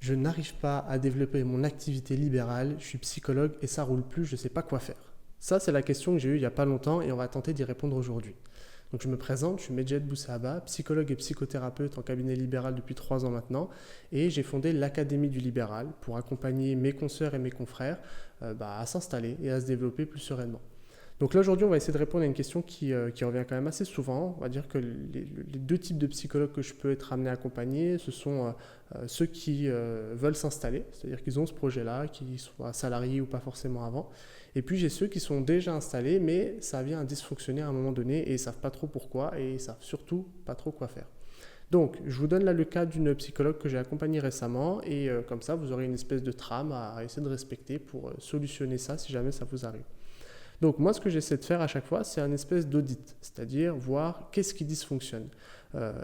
je n'arrive pas à développer mon activité libérale, je suis psychologue et ça roule plus, je ne sais pas quoi faire. Ça, c'est la question que j'ai eue il n'y a pas longtemps et on va tenter d'y répondre aujourd'hui. Donc je me présente, je suis Medjed Boussahaba, psychologue et psychothérapeute en cabinet libéral depuis 3 ans maintenant et j'ai fondé l'Académie du Libéral pour accompagner mes consoeurs et mes confrères à s'installer et à se développer plus sereinement. Donc là aujourd'hui on va essayer de répondre à une question qui revient quand même assez souvent. On va dire que les deux types de psychologues que je peux être amené à accompagner, ce sont ceux qui veulent s'installer, c'est-à-dire qu'ils ont ce projet-là, qu'ils soient salariés ou pas forcément avant. Et puis j'ai ceux qui sont déjà installés mais ça vient à dysfonctionner à un moment donné et ils ne savent pas trop pourquoi et ils ne savent surtout pas trop quoi faire. Donc, je vous donne là le cas d'une psychologue que j'ai accompagnée récemment et comme ça, vous aurez une espèce de trame à essayer de respecter pour solutionner ça si jamais ça vous arrive. Donc moi, ce que j'essaie de faire à chaque fois, c'est un espèce d'audit, c'est-à-dire voir qu'est-ce qui dysfonctionne.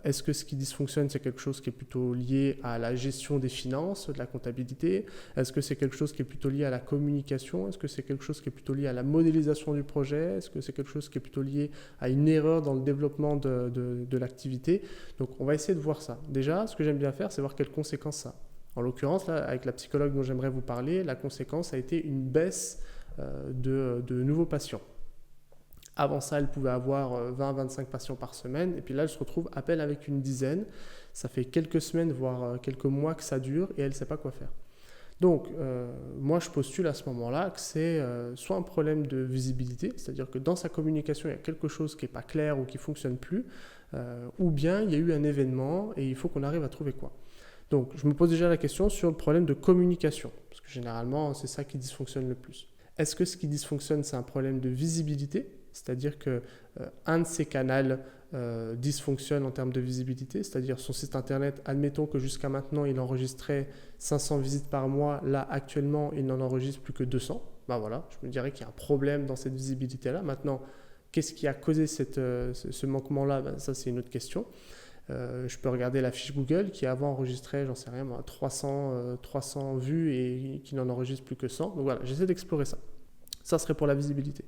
Est-ce que ce qui dysfonctionne, c'est quelque chose qui est plutôt lié à la gestion des finances, de la comptabilité? Est-ce que c'est quelque chose qui est plutôt lié à la communication? Est-ce que c'est quelque chose qui est plutôt lié à la modélisation du projet? Est-ce que c'est quelque chose qui est plutôt lié à une erreur dans le développement de l'activité? Donc on va essayer de voir ça. Déjà, ce que j'aime bien faire, c'est voir quelles conséquences ça a. En l'occurrence, là, avec la psychologue dont j'aimerais vous parler, la conséquence a été une baisse de nouveaux patients. Avant ça, elle pouvait avoir 20-25 patients par semaine, et puis là, elle se retrouve à peine avec une dizaine. Ça fait quelques semaines, voire quelques mois que ça dure, et elle ne sait pas quoi faire. Donc, moi, je postule à ce moment-là que c'est soit un problème de visibilité, c'est-à-dire que dans sa communication, il y a quelque chose qui n'est pas clair ou qui ne fonctionne plus, ou bien il y a eu un événement et il faut qu'on arrive à trouver quoi. Donc, je me pose déjà la question sur le problème de communication, parce que généralement, c'est ça qui dysfonctionne le plus. Est-ce que ce qui dysfonctionne, c'est un problème de visibilité? C'est-à-dire qu'un de ces canaux dysfonctionne en termes de visibilité, c'est-à-dire son site internet, admettons que jusqu'à maintenant, il enregistrait 500 visites par mois, là, actuellement, il n'en enregistre plus que 200. Ben voilà, je me dirais qu'il y a un problème dans cette visibilité-là. Maintenant, qu'est-ce qui a causé ce manquement-là? Ça, c'est une autre question. Je peux regarder la fiche Google qui avant enregistrait, j'en sais rien, 300 vues et qui n'en enregistre plus que 100. Donc voilà, j'essaie d'explorer ça. Ça serait pour la visibilité.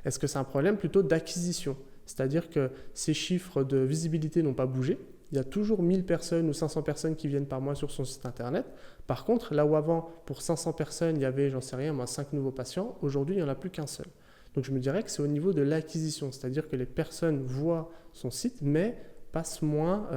Est-ce que c'est un problème plutôt d'acquisition? C'est-à-dire que ces chiffres de visibilité n'ont pas bougé. Il y a toujours 1000 personnes ou 500 personnes qui viennent par mois sur son site internet. Par contre, là où avant, pour 500 personnes, il y avait, j'en sais rien, 5 nouveaux patients, aujourd'hui, il n'y en a plus qu'un seul. Donc je me dirais que c'est au niveau de l'acquisition, c'est-à-dire que les personnes voient son site, mais passent moins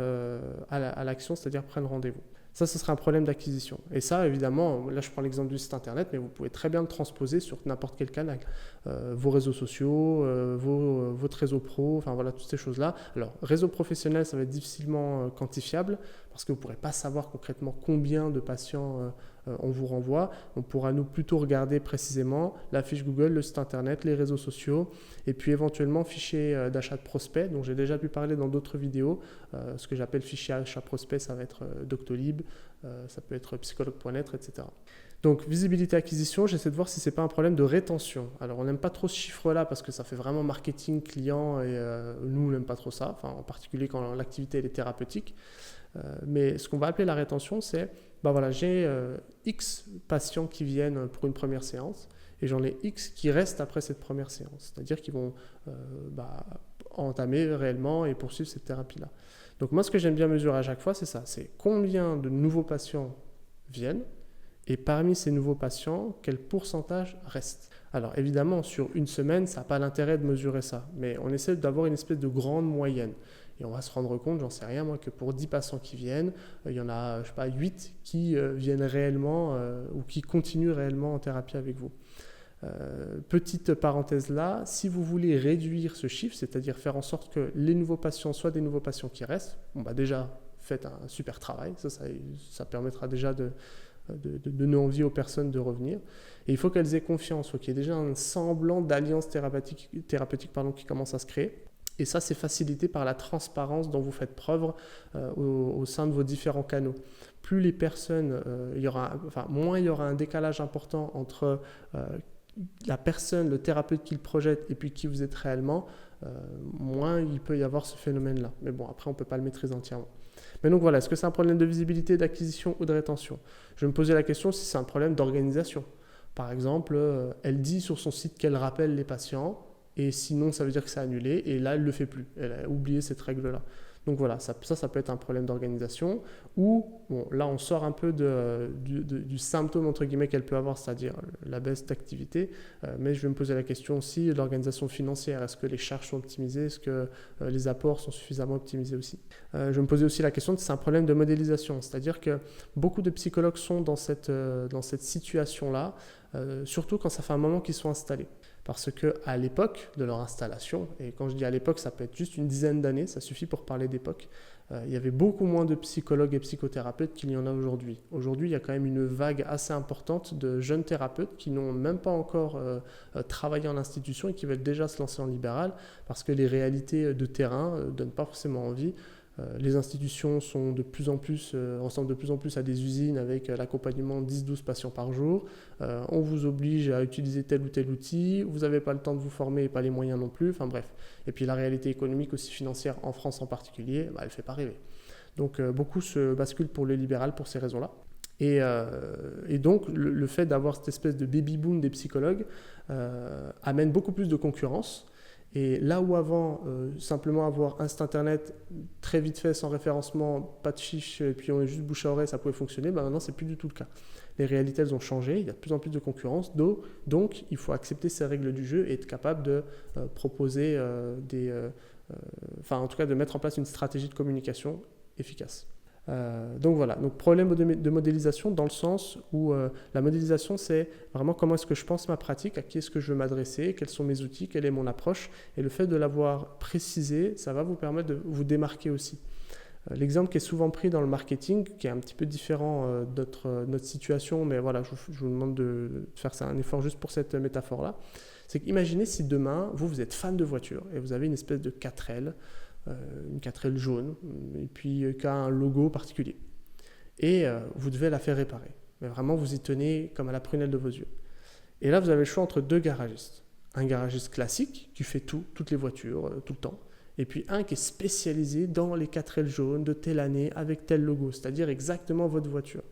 à l'action, c'est-à-dire prennent rendez-vous. Ça, ce serait un problème d'acquisition. Et ça, évidemment, là je prends l'exemple du site internet, mais vous pouvez très bien le transposer sur n'importe quel canal. Vos réseaux sociaux, votre réseau pro, enfin voilà, toutes ces choses-là. Alors, réseau professionnel, ça va être difficilement quantifiable, parce que vous ne pourrez pas savoir concrètement combien de patients on vous renvoie. On pourra nous plutôt regarder précisément la fiche Google, le site internet, les réseaux sociaux, et puis éventuellement fichier d'achat de prospects, dont j'ai déjà pu parler dans d'autres vidéos. Ce que j'appelle fichier achat prospect, ça va être Doctolib, ça peut être psychologue.net, etc. Donc, visibilité acquisition, j'essaie de voir si ce n'est pas un problème de rétention. Alors, on n'aime pas trop ce chiffre-là parce que ça fait vraiment marketing client et nous, on n'aime pas trop ça, enfin, en particulier quand l'activité elle est thérapeutique. Mais ce qu'on va appeler la rétention, c'est j'ai X patients qui viennent pour une première séance et j'en ai X qui restent après cette première séance. C'est-à-dire qu'ils vont entamer réellement et poursuivre cette thérapie-là. Donc, moi, ce que j'aime bien mesurer à chaque fois, c'est ça. C'est combien de nouveaux patients viennent. Et parmi ces nouveaux patients, quel pourcentage reste? Alors évidemment, sur une semaine, ça n'a pas l'intérêt de mesurer ça, mais on essaie d'avoir une espèce de grande moyenne. Et on va se rendre compte, j'en sais rien moi, que pour 10 patients qui viennent, il y en a, 8 qui viennent réellement ou qui continuent réellement en thérapie avec vous. Petite parenthèse là, si vous voulez réduire ce chiffre, c'est-à-dire faire en sorte que les nouveaux patients soient des nouveaux patients qui restent, déjà, faites un super travail, ça permettra déjà de donner envie aux personnes de revenir. Et il faut qu'elles aient confiance, il faut qu'il y ait déjà un semblant d'alliance thérapeutique qui commence à se créer. Et ça, c'est facilité par la transparence dont vous faites preuve au sein de vos différents canaux. Plus les personnes, moins il y aura un décalage important entre la personne, le thérapeute qui le projette et puis qui vous êtes réellement, moins il peut y avoir ce phénomène-là. Mais bon, après, on ne peut pas le maîtriser entièrement. Mais donc voilà, est-ce que c'est un problème de visibilité, d'acquisition ou de rétention? Je vais me poser la question si c'est un problème d'organisation. Par exemple, elle dit sur son site qu'elle rappelle les patients, et sinon ça veut dire que c'est annulé, et là elle ne le fait plus. Elle a oublié cette règle-là. Donc voilà, ça peut être un problème d'organisation ou, bon, là on sort un peu du symptôme entre guillemets qu'elle peut avoir, c'est-à-dire la baisse d'activité, mais je vais me poser la question aussi de l'organisation financière. Est-ce que les charges sont optimisées? Est-ce que les apports sont suffisamment optimisés aussi? Je vais me poser aussi la question de si c'est un problème de modélisation, c'est-à-dire que beaucoup de psychologues sont dans cette situation-là, surtout quand ça fait un moment qu'ils sont installés. Parce qu'à l'époque de leur installation, et quand je dis à l'époque, ça peut être juste une dizaine d'années, ça suffit pour parler d'époque, il y avait beaucoup moins de psychologues et psychothérapeutes qu'il y en a aujourd'hui. Aujourd'hui, il y a quand même une vague assez importante de jeunes thérapeutes qui n'ont même pas encore travaillé en institution et qui veulent déjà se lancer en libéral parce que les réalités de terrain ne donnent pas forcément envie. Les institutions ressemblent de plus en plus à des usines avec l'accompagnement de 10-12 patients par jour. On vous oblige à utiliser tel ou tel outil, vous n'avez pas le temps de vous former et pas les moyens non plus, enfin bref. Et puis la réalité économique aussi financière en France en particulier, elle ne fait pas rêver. Donc beaucoup se basculent pour le libéral pour ces raisons-là. Et donc le fait d'avoir cette espèce de baby-boom des psychologues amène beaucoup plus de concurrence. Et là où avant, simplement avoir un site internet très vite fait, sans référencement, pas de fiches, et puis on est juste bouche à oreille, ça pouvait fonctionner, maintenant c'est plus du tout le cas. Les réalités, elles ont changé, il y a de plus en plus de concurrence, donc il faut accepter ces règles du jeu et être capable de proposer en tout cas de mettre en place une stratégie de communication efficace. Donc voilà, donc problème de modélisation dans le sens où la modélisation c'est vraiment comment est-ce que je pense ma pratique, à qui est-ce que je veux m'adresser, quels sont mes outils, quelle est mon approche, et le fait de l'avoir précisé, ça va vous permettre de vous démarquer aussi. L'exemple qui est souvent pris dans le marketing, qui est un petit peu différent de notre situation, mais voilà, je vous demande de faire un effort juste pour cette métaphore-là, c'est qu'imaginez si demain, vous êtes fan de voiture et vous avez une espèce de 4L, une 4L jaune, et puis qui a un logo particulier. Et vous devez la faire réparer. Mais vraiment, vous y tenez comme à la prunelle de vos yeux. Et là, vous avez le choix entre deux garagistes. Un garagiste classique, qui fait toutes les voitures, tout le temps. Et puis un qui est spécialisé dans les 4L jaunes de telle année, avec tel logo, c'est-à-dire exactement votre voiture.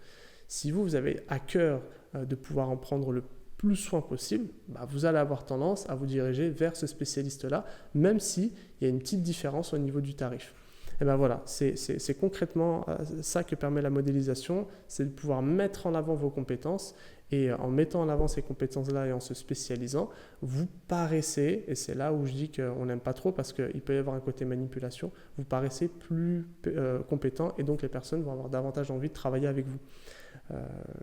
Si vous avez à cœur de pouvoir en prendre le plus soin possible, vous allez avoir tendance à vous diriger vers ce spécialiste-là, même s'il y a une petite différence au niveau du tarif. Et bien voilà, c'est concrètement ça que permet la modélisation, c'est de pouvoir mettre en avant vos compétences, et en mettant en avant ces compétences-là et en se spécialisant, vous paraissez, et c'est là où je dis qu'on n'aime pas trop parce qu'il peut y avoir un côté manipulation, vous paraissez plus compétent et donc les personnes vont avoir davantage envie de travailler avec vous.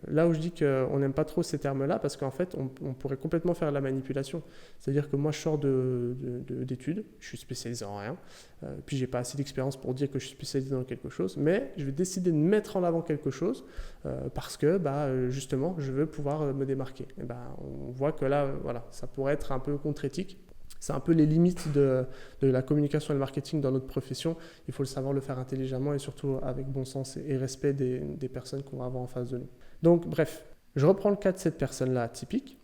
Là où je dis qu'on n'aime pas trop ces termes-là, parce qu'en fait, on pourrait complètement faire la manipulation. C'est-à-dire que moi, je sors d'études, je suis spécialisé en rien, puis je n'ai pas assez d'expérience pour dire que je suis spécialisé dans quelque chose, mais je vais décider de mettre en avant quelque chose parce que, justement, je veux pouvoir me démarquer. Et on voit que là, voilà, ça pourrait être un peu contre-éthique. C'est un peu les limites de la communication et le marketing dans notre profession. Il faut le savoir le faire intelligemment et surtout avec bon sens et respect des personnes qu'on va avoir en face de nous. Donc bref, je reprends le cas de cette personne-là typique.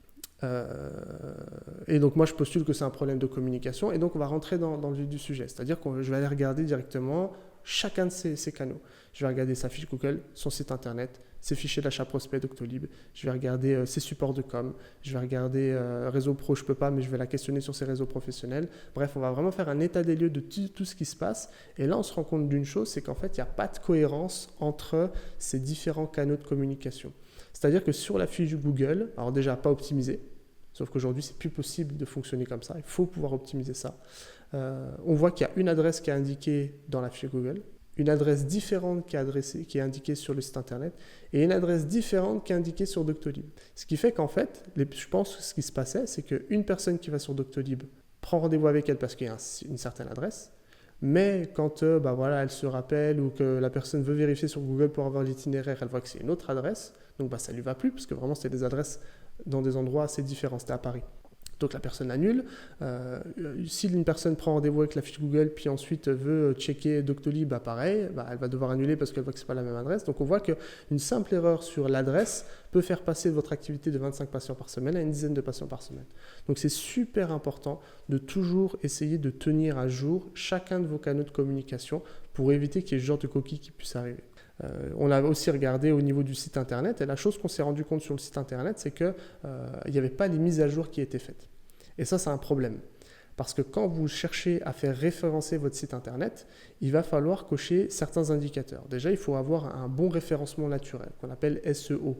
Et donc moi je postule que c'est un problème de communication et donc on va rentrer dans le vif du sujet. C'est-à-dire que je vais aller regarder directement chacun de ces canaux. Je vais regarder sa fiche Google, son site internet, ses fichiers d'achat prospect Doctolib, je vais regarder ses supports de com, je vais regarder réseau pro, je ne peux pas, mais je vais la questionner sur ses réseaux professionnels. Bref, on va vraiment faire un état des lieux de tout ce qui se passe. Et là, on se rend compte d'une chose, c'est qu'en fait, il n'y a pas de cohérence entre ces différents canaux de communication. C'est-à-dire que sur la fiche Google, alors déjà pas optimisé, sauf qu'aujourd'hui, c'est plus possible de fonctionner comme ça, il faut pouvoir optimiser ça. On voit qu'il y a une adresse qui est indiquée dans la fiche Google, une adresse différente qui est indiquée sur le site internet et une adresse différente qui est indiquée sur Doctolib. Ce qui fait qu'en fait, je pense que ce qui se passait, c'est qu'une personne qui va sur Doctolib prend rendez-vous avec elle parce qu'il y a une certaine adresse, mais quand elle se rappelle ou que la personne veut vérifier sur Google pour avoir l'itinéraire, elle voit que c'est une autre adresse, donc ça ne lui va plus parce que vraiment c'est des adresses dans des endroits assez différents, c'était à Paris. Donc la personne annule. Si une personne prend rendez-vous avec la fiche Google puis ensuite veut checker Doctolib, pareil, elle va devoir annuler parce qu'elle voit que ce n'est pas la même adresse. Donc on voit qu'une simple erreur sur l'adresse peut faire passer votre activité de 25 patients par semaine à une dizaine de patients par semaine. Donc c'est super important de toujours essayer de tenir à jour chacun de vos canaux de communication pour éviter qu'il y ait ce genre de coquille qui puisse arriver. On a aussi regardé au niveau du site internet et la chose qu'on s'est rendu compte sur le site internet, c'est qu'il n'y avait pas les mises à jour qui étaient faites. Et ça, c'est un problème. Parce que quand vous cherchez à faire référencer votre site internet, il va falloir cocher certains indicateurs. Déjà, il faut avoir un bon référencement naturel, qu'on appelle SEO.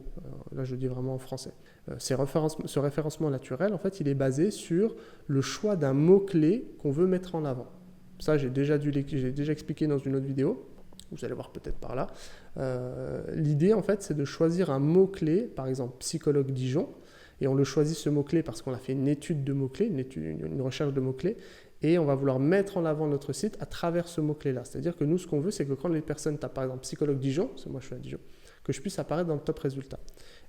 Là, je dis vraiment en français. Ce référencement naturel, en fait, il est basé sur le choix d'un mot-clé qu'on veut mettre en avant. Ça, j'ai déjà expliqué dans une autre vidéo. Vous allez voir peut-être par là. L'idée, en fait, c'est de choisir un mot-clé, par exemple psychologue Dijon, et on le choisit ce mot-clé parce qu'on a fait une étude de mots-clés, une recherche de mots-clés, et on va vouloir mettre en avant notre site à travers ce mot-clé-là. C'est-à-dire que nous, ce qu'on veut, c'est que quand les personnes tapent par exemple psychologue Dijon, c'est moi je suis à Dijon, que je puisse apparaître dans le top résultat.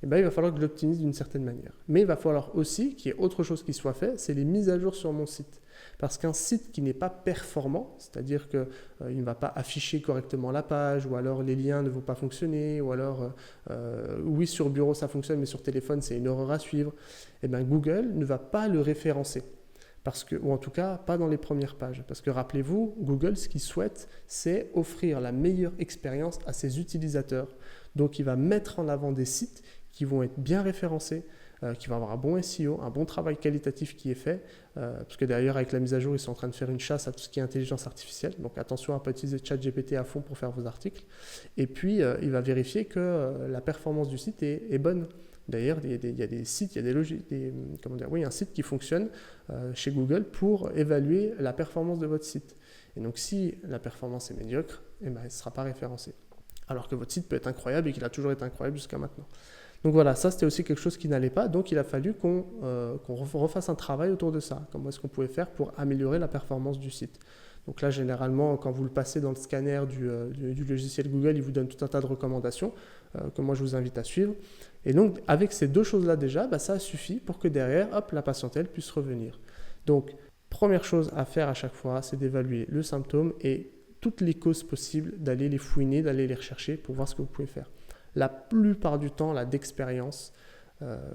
Et bien, il va falloir que je l'optimise d'une certaine manière. Mais il va falloir aussi qu'il y ait autre chose qui soit fait, c'est les mises à jour sur mon site. Parce qu'un site qui n'est pas performant, c'est-à-dire qu'il ne va pas afficher correctement la page, ou alors les liens ne vont pas fonctionner, ou alors oui sur bureau ça fonctionne, mais sur téléphone c'est une horreur à suivre, et bien Google ne va pas le référencer. Ou en tout cas pas dans les premières pages. Parce que rappelez-vous, Google, ce qu'il souhaite, c'est offrir la meilleure expérience à ses utilisateurs. Donc il va mettre en avant des sites qui vont être bien référencés, qui vont avoir un bon SEO, un bon travail qualitatif qui est fait, parce que d'ailleurs avec la mise à jour, ils sont en train de faire une chasse à tout ce qui est intelligence artificielle, donc attention à ne pas utiliser ChatGPT à fond pour faire vos articles, et puis il va vérifier que la performance du site est bonne. D'ailleurs, il y a des sites, il y a un site qui fonctionne chez Google pour évaluer la performance de votre site. Et donc si la performance est médiocre, elle ne sera pas référencée. Alors que votre site peut être incroyable et qu'il a toujours été incroyable jusqu'à maintenant. Donc voilà, ça c'était aussi quelque chose qui n'allait pas, donc il a fallu qu'on refasse un travail autour de ça. Comment est-ce qu'on pouvait faire pour améliorer la performance du site. Donc là, généralement, quand vous le passez dans le scanner du logiciel Google, il vous donne tout un tas de recommandations que moi je vous invite à suivre. Et donc avec ces deux choses-là déjà, ça suffit pour que derrière, hop, la patientèle puisse revenir. Donc première chose à faire à chaque fois, c'est d'évaluer le symptôme et toutes les causes possibles, d'aller les fouiner, d'aller les rechercher pour voir ce que vous pouvez faire. La plupart du temps, d'expérience,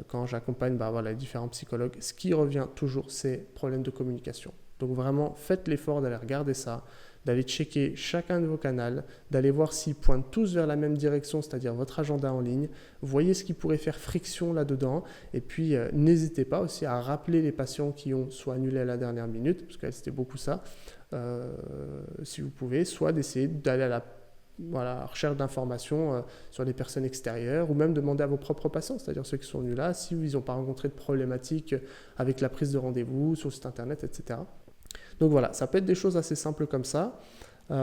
quand j'accompagne les différents psychologues, ce qui revient toujours, c'est problème de communication. Donc vraiment, faites l'effort d'aller regarder ça, d'aller checker chacun de vos canaux, d'aller voir s'ils pointent tous vers la même direction, c'est-à-dire votre agenda en ligne. Voyez ce qui pourrait faire friction là-dedans. Et puis, n'hésitez pas aussi à rappeler les patients qui ont soit annulé à la dernière minute, parce que c'était beaucoup ça, si vous pouvez, soit d'essayer d'aller à la recherche d'informations sur les personnes extérieures, ou même demander à vos propres patients, c'est-à-dire ceux qui sont venus là, si ils n'ont pas rencontré de problématiques avec la prise de rendez-vous sur le site internet, etc. Donc voilà, ça peut être des choses assez simples comme ça. Je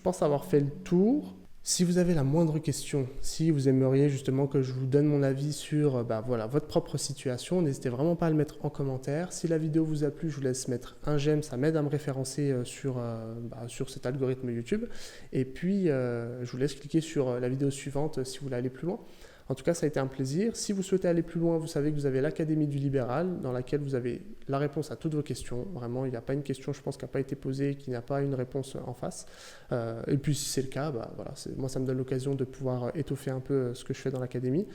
pense avoir fait le tour. Si vous avez la moindre question, si vous aimeriez justement que je vous donne mon avis sur votre propre situation, n'hésitez vraiment pas à le mettre en commentaire. Si la vidéo vous a plu, je vous laisse mettre un j'aime, ça m'aide à me référencer sur cet algorithme YouTube. Et puis, je vous laisse cliquer sur la vidéo suivante si vous voulez aller plus loin. En tout cas, ça a été un plaisir. Si vous souhaitez aller plus loin, vous savez que vous avez l'Académie du Libéral, dans laquelle vous avez la réponse à toutes vos questions. Vraiment, il n'y a pas une question, je pense, qui n'a pas été posée et qui n'a pas une réponse en face. Et puis, si c'est le cas, moi, ça me donne l'occasion de pouvoir étoffer un peu ce que je fais dans l'Académie.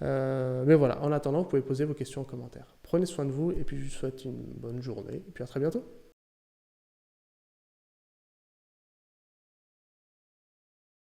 Mais voilà, en attendant, vous pouvez poser vos questions en commentaire. Prenez soin de vous et puis je vous souhaite une bonne journée. Et puis à très bientôt.